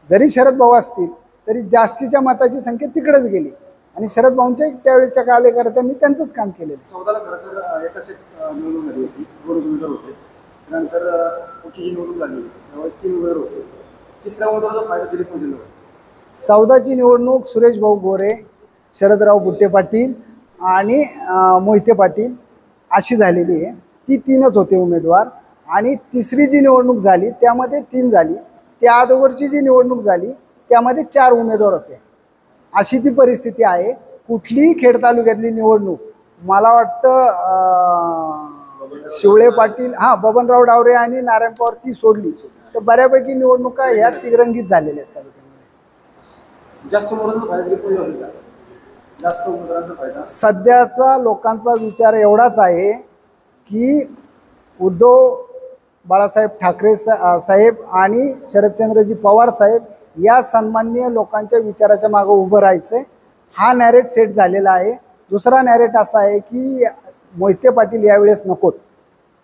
[SPEAKER 1] जरी शरद भाऊ असतील तरी जास्तीच्या मताची संख्या तिकडेच गेली आणि शरद भाऊंच्या त्यावेळेच्या कार्यकर्त्यांनी त्यांचंच काम केलेलं.
[SPEAKER 6] 14ला खरं तर एकच निवडणूक झाली होती, दोनच उमेदवार होते. त्यानंतर पुढची जी निवडणूक झाली त्यावेळेस 3 उमेदवार होते. तिसऱ्या उमेदवाराचा फायदा दिलीप मोदींना होता.
[SPEAKER 1] 14ची निवडणूक सुरेश भाऊ गोरे, शरदराव बुट्टे पाटील आणि मोहिते पाटील अशी झालेली आहे. ती 3च होते उमेदवार. आणि तिसरी जी निवडणूक झाली त्यामध्ये 3 झाली. त्या अगोदरची जी निवडणूक झाली त्यामध्ये 4 उमेदवार होते. अशी ती परिस्थिती आहे. कुठलीही खेड तालुक्यातली निवडणूक मला वाटतं शिवळे पाटील, बबनराव डावरे आणि नारायण पवार ती सोडली तर बऱ्यापैकी निवडणुका ह्या तिरंगीत झालेल्या आहेत तालुक्यामध्ये.
[SPEAKER 6] जास्त उमेदवारांचा फायदा दिलीप मोदींना होता. जास्त उमेदवारांचा फायदा
[SPEAKER 1] सध्याचा लोकांचा विचार एवढाच आहे की उद्धव बाळासाहेब ठाकरे साहेब आणि शरदचंद्रजी पवार साहेब या सन्माननीय लोकांच्या विचाराच्या मागे उभं राहायचं. हा नॅरेट सेट झालेला आहे. दुसरा नॅरेट असा आहे की मोहिते पाटील यावेळेस नकोत,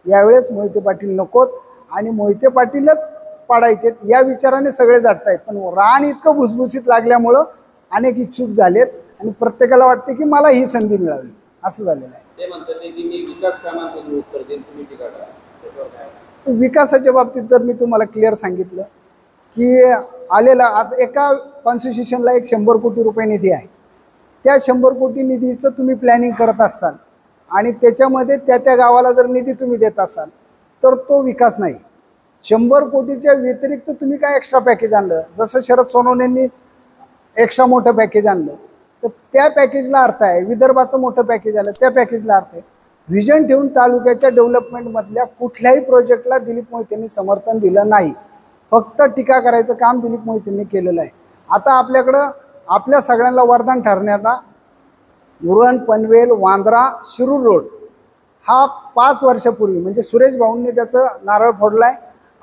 [SPEAKER 1] यावेळेस मोहिते पाटील नकोत आणि मोहिते पाटीलच पाडायचे या विचाराने सगळे जातायत. पण रान इतकं भुसभुशीत लागल्यामुळं अनेक इच्छुक झालेत आणि प्रत्येकाला वाटते की मला ही संधी मिळावी, असं झालेलं आहे.
[SPEAKER 3] ते म्हणतात की मी विकास कामांकडून उत्तर देईन, तुम्ही टीका करा, त्याच्यावर काय?
[SPEAKER 1] विकासाच्या बाबतीत जर मी तुम्हाला क्लिअर सांगितलं की आलेला आज एका कॉन्स्टिट्यूशनला एक 100 कोटी रुपये निधी आहे. त्या 100 कोटी निधीचं तुम्ही प्लॅनिंग करत असाल आणि त्याच्यामध्ये त्या गावाला जर निधी तुम्ही देत असाल तर तो विकास नाही. 100 कोटीच्या व्यतिरिक्त तुम्ही काय एक्स्ट्रा पॅकेज आणलं, जसं शरद सोनवणेंनी एक्स्ट्रा मोठं पॅकेज आणलं तर त्या पॅकेजला अर्थ आहे. विदर्भाचं मोठं पॅकेज आलं त्या पॅकेजला अर्थ आहे. व्हिजन ठेवून तालुक्याच्या डेव्हलपमेंटमधल्या कुठल्याही प्रोजेक्टला दिलीप मोहितेंनी समर्थन दिलं नाही. फक्त टीका करायचं काम दिलीप मोहितेंनी केलेलं आहे. आता आपल्याकडं आपल्या सगळ्यांना वरदान ठरण्याला उरण, पनवेल, वांद्रा, शिरूर रोड हा 5 वर्षापूर्वी म्हणजे सुरेश भाऊंनी त्याचं नारळ फोडलाय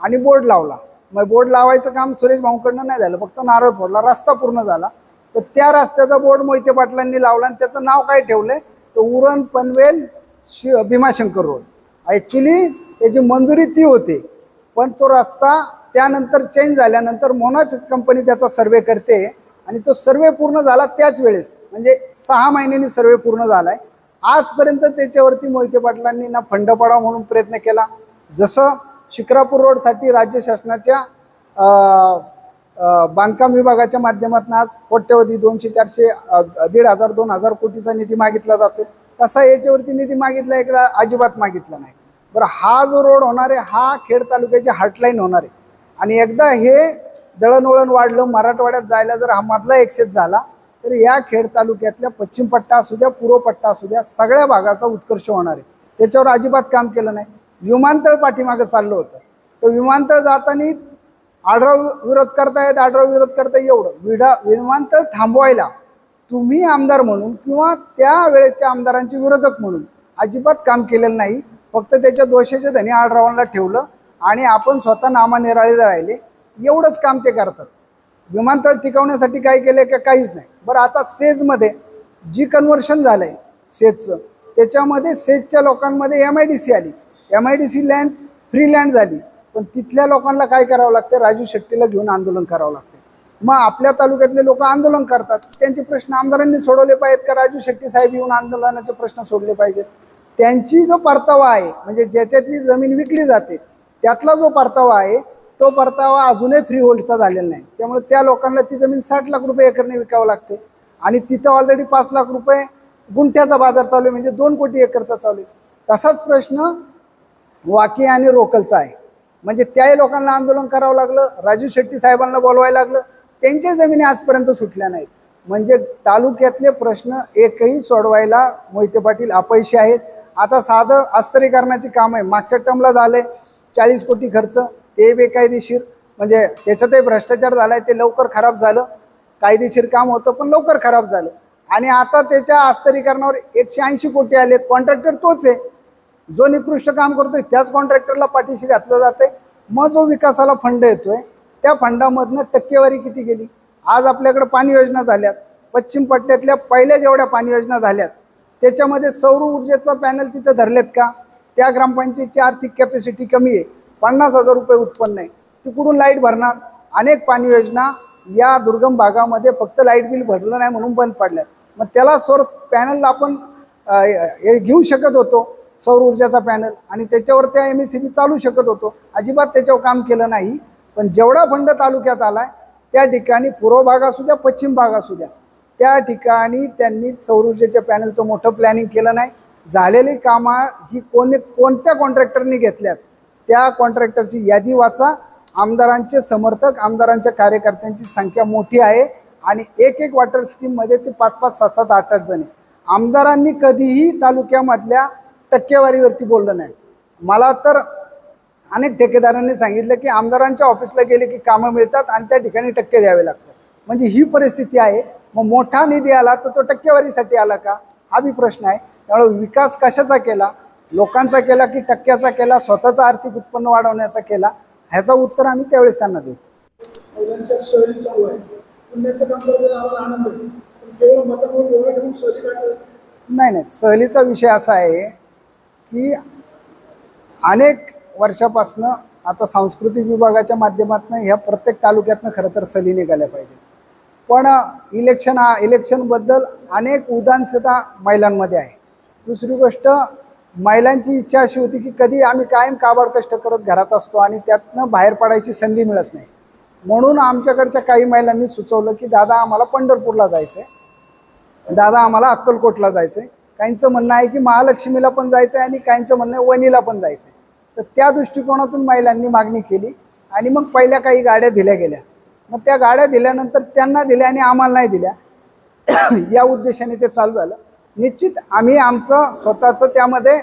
[SPEAKER 1] आणि बोर्ड लावला. मग बोर्ड लावायचं काम सुरेश भाऊंकडनं नाही झालं, फक्त नारळ फोडला, रस्ता पूर्ण झाला. तर त्या रस्त्याचा बोर्ड मोहिते पाटलांनी लावला आणि त्याचं नाव काय ठेवलंय तर उरण, पनवेल, भीमाशंकर रोड. ॲक्च्युली त्याची मंजुरी ती होती पण तो रस्ता त्यानंतर चेंज झाल्यानंतर मोनाच कंपनी त्याचा सर्वे करते आणि तो सर्वे पूर्ण झाला त्याच वेळेस, म्हणजे 6 महिन्यांनी सर्वे पूर्ण झाला आहे. आजपर्यंत त्याच्यावरती मोहिते पाटलांनी ना फंड पडावा म्हणून प्रयत्न केला. जसं शिक्रापूर रोडसाठी राज्य शासनाच्या बांधकाम विभागाच्या माध्यमातून आज कोट्यवधी 200, 400, 1,500, 2,000 कोटीचा निधी मागितला जातो, तसा याच्यावरती निधी मागितला एकदा अजिबात मागितला नाही. बरं, हा जो रोड होणार आहे हा खेड तालुक्याची हार्टलाईन होणार आहे आणि एकदा हे दळणवळण वाढलं, मराठवाड्यात जायला जर हा मधला एक्सेस झाला तर या खेड तालुक्यातल्या पश्चिम पट्टा असू द्या, पूर्व पट्टा असू द्या, सगळ्या भागाचा उत्कर्ष होणार आहे. त्याच्यावर अजिबात काम केलं नाही. विमानतळ पाठीमागं चाललं होतं तर विमानतळ जाताना आढराव विरोध करतायत, आढराव विरोध करताय. एवढं विमानतळ थांबवायला तुम्ही आमदार म्हणून किंवा त्या वेळेच्या आमदारांचे विरोधक म्हणून अजिबात काम केलेलं नाही. फक्त त्याच्या दोषाच्या धनी आढरावांना ठेवलं आणि आपण स्वतः नामानिराळे राहिले, एवढंच काम ते करतात. विमानतळ टिकवण्यासाठी काय केलं का? काहीच नाही. बरं, आता सेजमध्ये जी कन्व्हर्शन झालं आहे सेजचं, त्याच्यामध्ये सेजच्या लोकांमध्ये MIDC आली. MIDC लँड फ्री लँड झाली, पण तिथल्या लोकांना काय करावं लागतं, राजू शेट्टीला घेऊन आंदोलन करावं लागतं. मग आपल्या तालुक्यातले लोक आंदोलन करतात, त्यांचे प्रश्न आमदारांनी सोडवले पाहिजेत का राजू शेट्टी साहेब येऊन आंदोलनाचे प्रश्न सोडले पाहिजेत? त्यांची जो परतावा आहे, म्हणजे ज्याच्यातली जमीन विकली जाते त्यातला जो परतावा आहे तो परतावा अजूनही फ्री होल्डचा झालेला नाही. त्यामुळे त्या लोकांना ती जमीन 60 लाख रुपये एकरने विकावं लागते आणि तिथं ऑलरेडी 5 लाख रुपये गुंठ्याचा बाजार चालू आहे, म्हणजे 2 कोटी एकरचा चालू आहे. तसाच प्रश्न वाकी आणि रोकलचा आहे. म्हणजे त्याही लोकांना आंदोलन करावं लागलं, राजू शेट्टी साहेबांना बोलवायला लागलं, त्यांच्या जमिनी आजपर्यंत सुटल्या नाहीत. म्हणजे तालुक्यातले प्रश्न एकही सोडवायला मोहिते पाटील अपयशी आहेत. आता साधं अस्तरीकरणाची काम आहे, मागच्या टर्मला झालंय 40 कोटी खर्च, ते बेकायदेशीर, म्हणजे त्याच्यातही भ्रष्टाचार झालाय, ते लवकर खराब झालं. कायदेशीर काम होतं पण लवकर खराब झालं. आणि आता त्याच्या अस्तरीकरणावर 180 कोटी आलेत. कॉन्ट्रॅक्टर तोच आहे, जो निकृष्ट काम करतोय त्याच कॉन्ट्रॅक्टरला पाठीशी घातलं जाते. मग जो विकासाला फंड येतोय त्या फंडामधनं टक्केवारी किती गेली? आज आपल्याकडे पाणी योजना झाल्यात, पश्चिम पट्ट्यातल्या पहिल्या जेवढ्या पाणी योजना झाल्यात त्याच्यामध्ये सौर ऊर्जेचा पॅनल तिथं धरलेत का? त्या ग्रामपंचायतीची आर्थिक कॅपॅसिटी कमी आहे, 50,000 रुपये उत्पन्न आहे, तिकडून लाईट भरणार. अनेक पाणी योजना या दुर्गम भागामध्ये फक्त लाईट बिल भरलं नाही म्हणून बंद पडल्यात. मग त्याला सोर्स पॅनल आपण घेऊ शकत होतो, सौर ऊर्जाचा पॅनल, आणि त्याच्यावर त्या MSCB चालू शकत होतो. अजिबात त्याच्यावर काम केलं नाही. पण जेवढा फंड तालुक्यात आलाय त्या ठिकाणी पूर्व भाग असू द्या पश्चिम भाग असू द्या त्या ठिकाणी त्यांनी सौर ऊर्जेच्या पॅनलचं मोठं प्लॅनिंग केलं नाही. झालेली कामं ही कोणत्या कॉन्ट्रॅक्टरनी घेतल्यात त्या कॉन्ट्रॅक्टरची यादी वाचा. आमदारांचे समर्थक, आमदारांच्या कार्यकर्त्यांची संख्या मोठी आहे आणि एक वॉटर स्कीममध्ये ते 5-5, 7-7, 8-8 जण. आमदारांनी कधीही तालुक्यामधल्या टक्केवारीवरती बोललं नाही. मला तर अनेक ठेकेदारांनी सांगितलं की आमदारांच्या ऑफिसला गेले की कामं मिळतात आणि त्या ठिकाणी टक्के द्यावे लागतात. म्हणजे ही परिस्थिती आहे. मग मोठा निधी आला तर तो टक्केवारीसाठी आला का, हा बी प्रश्न आहे. त्यामुळे विकास कशाचा केला, लोकांचा केला की टक्क्याचा केला, स्वतःचं आर्थिक उत्पन्न वाढवण्याचा केला, ह्याचं उत्तर आम्ही त्यावेळेस त्यांना देऊ.
[SPEAKER 4] महिलांच्या सहली चालू आहे, पुण्याचं काम करताना आम्हाला आनंद आहे, पण केवळ मतांवर डोळा ठेवून सहली काढतात
[SPEAKER 1] नाही. सहलीचा विषय असा आहे की अनेक वर्षापासनं आता सांस्कृतिक विभागाच्या माध्यमातून ह्या प्रत्येक तालुक्यातनं खरं तर सहली निघाल्या पाहिजेत. पण इलेक्शनबद्दल अनेक उदासीनता महिलांमध्ये आहे. दुसरी गोष्ट, महिलांची इच्छा अशी होती की कधी आम्ही कायम काबाड कष्ट करत घरात असतो आणि त्यातनं बाहेर पडायची संधी मिळत नाही. म्हणून आमच्याकडच्या काही महिलांनी सुचवलं की दादा आम्हाला पंढरपूरला जायचं आहे, दादा आम्हाला अक्कलकोटला जायचं आहे. काहींचं म्हणणं आहे की महालक्ष्मीला पण जायचं आहे आणि काहींचं म्हणणं आहे वणीला पण जायचं आहे. तर त्या दृष्टिकोनातून महिलांनी मागणी केली आणि मग पहिल्या काही गाड्या दिल्या गेल्या. मग त्या गाड्या दिल्यानंतर त्यांना दिल्या आणि आम्हाला नाही दिल्या, या उद्देशाने ते चालू झालं. निश्चित आम्ही आमचं स्वतःचं त्यामध्ये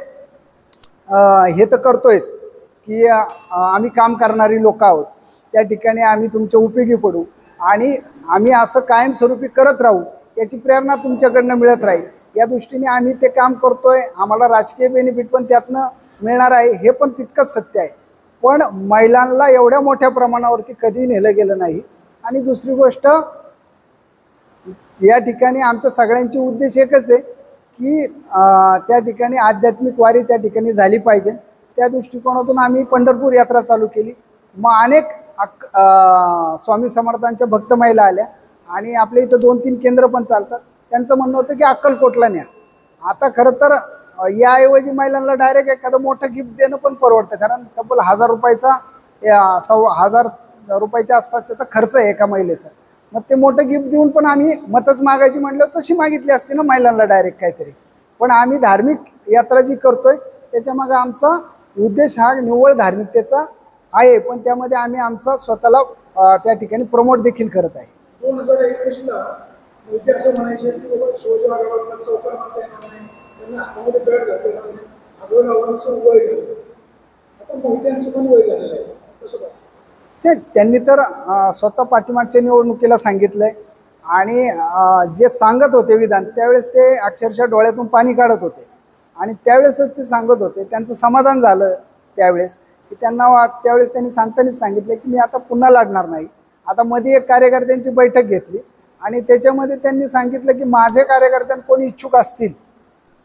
[SPEAKER 1] हे तर करतोयच की आम्ही काम करणारी लोक आहोत, त्या ठिकाणी आम्ही तुमच्या उपयोगी पडू आणि आम्ही असं कायमस्वरूपी करत राहू, याची प्रेरणा तुमच्याकडनं मिळत राहील, या दृष्टीने आम्ही ते काम करतोय. आम्हाला राजकीय बेनिफिट पण त्यातनं मिळणार आहे, हे पण तितकंच सत्य आहे. पण महिलांना एवढ्या मोठ्या प्रमाणावरती कधी नेलं गेलं नाही. आणि दुसरी गोष्ट, या ठिकाणी आमच्या सगळ्यांची उद्देश एकच आहे की त्या ठिकाणी आध्यात्मिक वारी त्या ठिकाणी झाली पाहिजे. त्या दृष्टिकोनातून आम्ही पंढरपूर यात्रा चालू केली. मग अनेक स्वामी समर्थांच्या भक्त महिला आल्या आणि आपल्या इथं 2-3 केंद्र पण चालतात. त्यांचं म्हणणं होतं की अक्कलकोटला न्या. आता खरं तर याऐवजी महिलांना डायरेक्ट एखादं मोठं गिफ्ट देणं पण परवडतं, कारण तब्बल 1000 रुपयाचा 1000 रुपयाच्या आसपास त्याचा खर्च आहे एका महिलेचा. मग ते मोठं गिफ्ट देऊन पण आम्ही मतच मागायची म्हटलं तशी मागितली असते ना महिलांना डायरेक्ट काहीतरी. पण आम्ही धार्मिक यात्रा जी करतोय त्याच्यामागे आमचा उद्देश हा निव्वळ धार्मिकतेचा आहे, पण त्यामध्ये आम्ही आमचा स्वतःला त्या ठिकाणी प्रमोट देखील करत आहे.
[SPEAKER 4] 2019ला मोदी असं म्हणायचे की बाबा शिवाजी आढळरावांना चौकार मारता येणार नाही, त्यांना हातामध्ये बॅट घालता येणार नाही, आढळरावांचं वय झालं, आता मोहित्यांचं पण वय झालेलं आहे, कसं बघा?
[SPEAKER 1] त्यांनी तर स्वतः पाठीमागच्या निवडणुकीला सांगितलंय आणि जे सांगत होते विधान त्यावेळेस ते अक्षरशः डोळ्यातून पाणी काढत होते आणि त्यावेळेसच ते सांगत होते. त्यांचं समाधान झालं त्यावेळेस की त्यावेळेस त्यांनी सांगतानाच सांगितलं की मी आता पुन्हा लढणार नाही. आता मध्ये एक कार्यकर्त्यांची बैठक घेतली आणि त्याच्यामध्ये त्यांनी सांगितलं की माझे कार्यकर्त्यांना कोणी इच्छुक असतील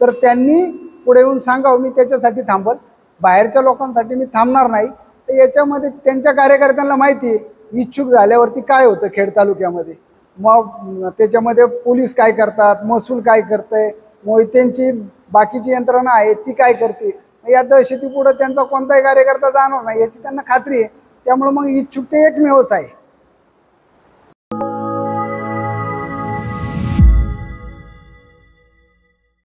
[SPEAKER 1] तर त्यांनी पुढे येऊन सांगावं, मी त्याच्यासाठी थांबल. बाहेरच्या लोकांसाठी मी थांबणार नाही. तर याच्यामध्ये त्यांच्या कार्यकर्त्यांना माहिती आहे इच्छुक झाल्यावरती काय होतं खेड तालुक्यामध्ये. मग त्याच्यामध्ये पोलीस काय करतात, महसूल काय करतंय, मोहित्यांची बाकीची यंत्रणा आहे ती काय करते. या दहशतीपुढं त्यांचा कोणताही कार्यकर्ता जाणार नाही याची त्यांना खात्री आहे. त्यामुळे मग इच्छुक ते एकमेवच आहे.